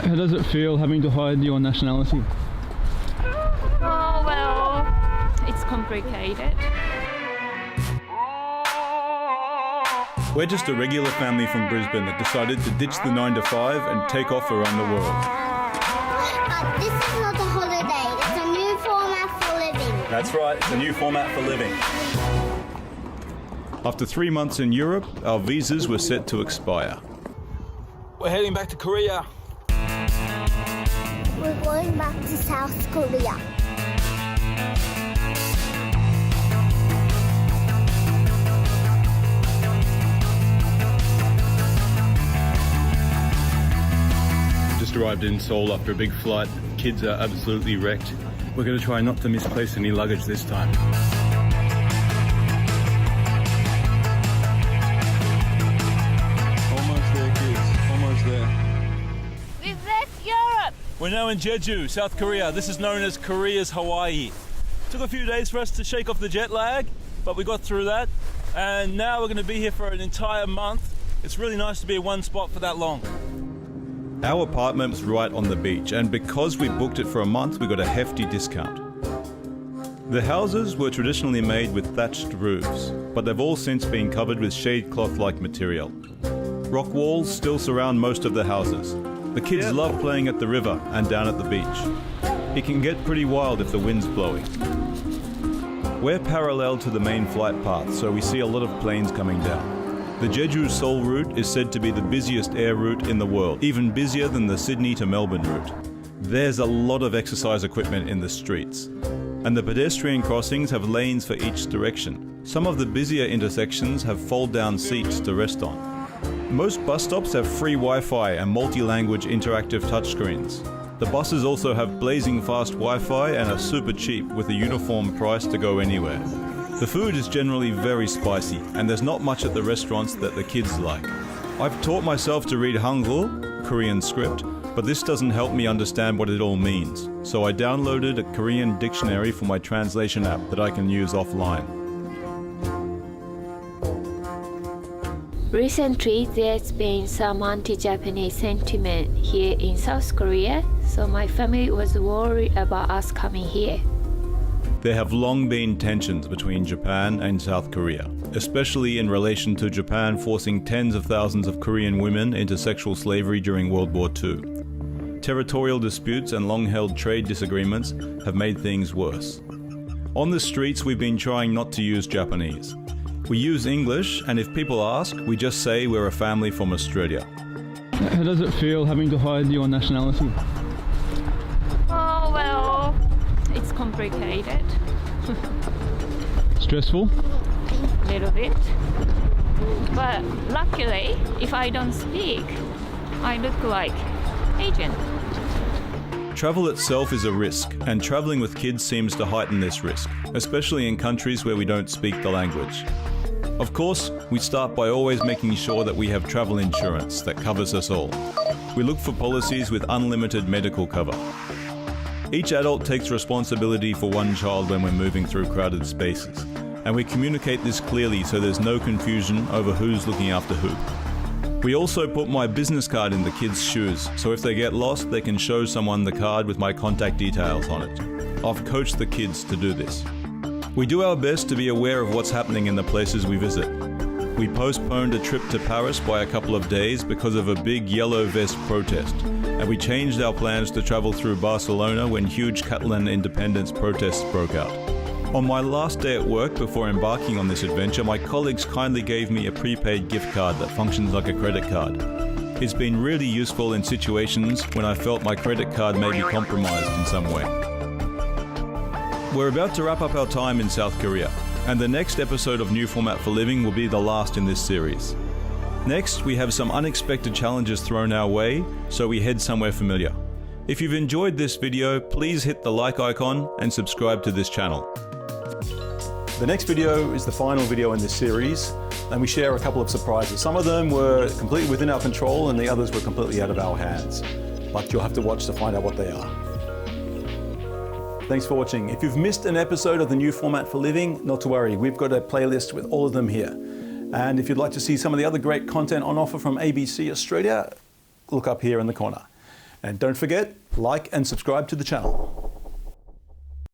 How does it feel having to hide your nationality? Oh, well, it's complicated. We're just a regular family from Brisbane that decided to ditch the 9 to 5 and take off around the world. This is not a holiday, it's a new format for living. That's right, it's a new format for living. After 3 months in Europe, our visas were set to expire. We're heading back to Korea. We're going back to South Korea. Just arrived in Seoul after a big flight. Kids are absolutely wrecked. We're going to try not to misplace any luggage this time. Almost there, kids. Almost there. We've left Europe! We're now in Jeju, South Korea. This is known as Korea's Hawaii. Took a few days for us to shake off the jet lag, but we got through that. And now we're going to be here for an entire month. It's really nice to be in one spot for that long. Our apartment was right on the beach, and because we booked it for a month, we got a hefty discount. The houses were traditionally made with thatched roofs, but they've all since been covered with shade cloth-like material. Rock walls still surround most of the houses. The kids love playing at the river and down at the beach. It can get pretty wild if the wind's blowing. We're parallel to the main flight path, so we see a lot of planes coming down. The Jeju-Seoul route is said to be the busiest air route in the world, even busier than the Sydney to Melbourne route. There's a lot of exercise equipment in the streets, and the pedestrian crossings have lanes for each direction. Some of the busier intersections have fold-down seats to rest on. Most bus stops have free Wi-Fi and multi-language interactive touchscreens. The buses also have blazing fast Wi-Fi and are super cheap with a uniform price to go anywhere. The food is generally very spicy, and there's not much at the restaurants that the kids like. I've taught myself to read Hangul, Korean script, but this doesn't help me understand what it all means. So I downloaded a Korean dictionary for my translation app that I can use offline. Recently, there's been some anti-Japanese sentiment here in South Korea, so my family was worried about us coming here. There have long been tensions between Japan and South Korea, especially in relation to Japan forcing tens of thousands of Korean women into sexual slavery during World War II. Territorial disputes and long-held trade disagreements have made things worse. On the streets, we've been trying not to use Japanese. We use English, and if people ask, we just say we're a family from Australia. How does it feel having to hide your nationality? Oh, well, it's complicated. Stressful? A little bit. But luckily, if I don't speak, I look like Asian. Travel itself is a risk, and traveling with kids seems to heighten this risk, especially in countries where we don't speak the language. Of course, we start by always making sure that we have travel insurance that covers us all. We look for policies with unlimited medical cover. Each adult takes responsibility for one child when we're moving through crowded spaces, and we communicate this clearly so there's no confusion over who's looking after who. We also put my business card in the kids' shoes, so if they get lost, they can show someone the card with my contact details on it. I've coached the kids to do this. We do our best to be aware of what's happening in the places we visit. We postponed a trip to Paris by a couple of days because of a big yellow vest protest, and we changed our plans to travel through Barcelona when huge Catalan independence protests broke out. On my last day at work before embarking on this adventure, my colleagues kindly gave me a prepaid gift card that functions like a credit card. It's been really useful in situations when I felt my credit card may be compromised in some way. We're about to wrap up our time in South Korea, and the next episode of New Format for Living will be the last in this series. Next, we have some unexpected challenges thrown our way, so we head somewhere familiar. If you've enjoyed this video, please hit the like icon and subscribe to this channel. The next video is the final video in this series, and we share a couple of surprises. Some of them were completely within our control and the others were completely out of our hands. But you'll have to watch to find out what they are. Thanks for watching. If you've missed an episode of the New Format for Living, not to worry, we've got a playlist with all of them here. And if you'd like to see some of the other great content on offer from ABC Australia, look up here in the corner. And don't forget, like and subscribe to the channel.